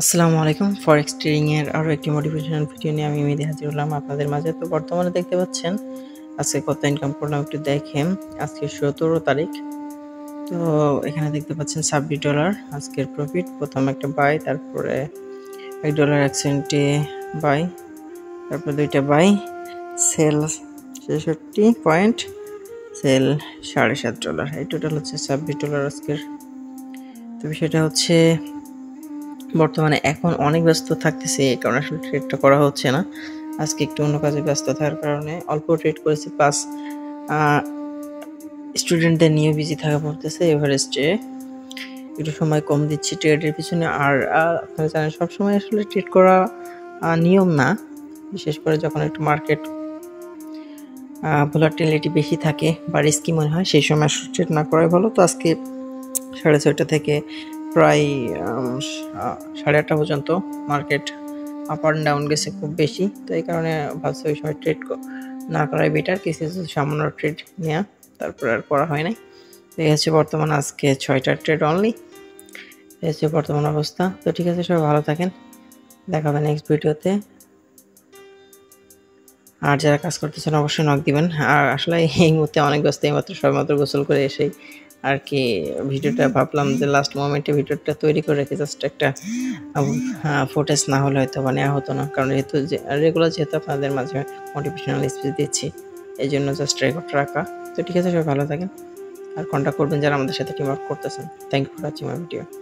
আসসালামু আলাইকুম। Forex trading এর আরো একটি মোটিভেশনাল ভিডিও নিয়ে আমি মেহেদী হাজির হলাম আপনাদের মাঝে। তো বর্তমানে দেখতে পাচ্ছেন আজকে কত ইনকাম করলাম একটু দেখেন। আজকে 17 তারিখ। তো এখানে দেখতে পাচ্ছেন $26 আজকের প্রফিট। প্রথম একটা বাই, তারপরে $1.01 বাই, তারপর দুইটা বাই, সেল 66 পয়েন্ট, সেল $7.5। এই টোটাল হচ্ছে $26 আজকের। তো বিষয়টা হচ্ছে বর্তমানে এখন অনেক ব্যস্ত থাকতেছি, এই কারণে আসলে ট্রেডটা করা হচ্ছে না। আজকে একটু অন্য কাজে ব্যস্ত থাকার কারণে অল্প ট্রেড করেছি, প্লাস স্টুডেন্টদের নিয়ে বিজি থাকা পড়তেছে। এভারেস্টে একটু সময় কম দিচ্ছি ট্রেডের পিছনে। আর আপনারা জানেন সবসময় আসলে ট্রেড করা নিয়ম না, বিশেষ করে যখন একটু মার্কেট ভোলাটিলিটি বেশি থাকে বা রিস্কি মনে হয় সেই সময় ট্রেড না করাই ভালো। তো আজকে 6:30 থেকে প্রায় 8:30 পর্যন্ত মার্কেট আপ অ্যান্ড ডাউন গেছে খুব বেশি। তো এই কারণে ভাবছি ওই সময় ট্রেড না করাই বেটার, কিছু সামান্য ট্রেড নেওয়া, তারপর আর করা হয় নাই। এই হচ্ছে বর্তমান আজকে 6টা ট্রেড অনলি। এই হচ্ছে বর্তমান অবস্থা। তো ঠিক আছে, সবাই ভালো থাকেন, দেখা হবে নেক্সট ভিডিওতে। আর যারা কাজ করতেছেন অবশ্যই নক দিবেন। আর আসলে এই মুহূর্তে অনেক ব্যস্ত, এইমাত্র সবেমাত্র গোসল করে এসেই আর কি ভিডিওটা ভাবলাম যে লাস্ট মোমেন্টে ভিডিওটা তৈরি করে রেখে জাস্ট একটা ফুটেজ না হলে হয়তো নেওয়া হতো না, কারণ যেহেতু রেগুলার যেহেতু আপনাদের মাঝে মোটিভেশনাল স্পিচ দিচ্ছি, এই জন্য জাস্ট রেকর্ড রাখা। তো ঠিক আছে, সবাই ভালো থাকেন আর কন্ট্যাক্ট করবেন যারা আমাদের সাথে টিম ওয়ার্ক করতেছেন। Thank you for watching my video.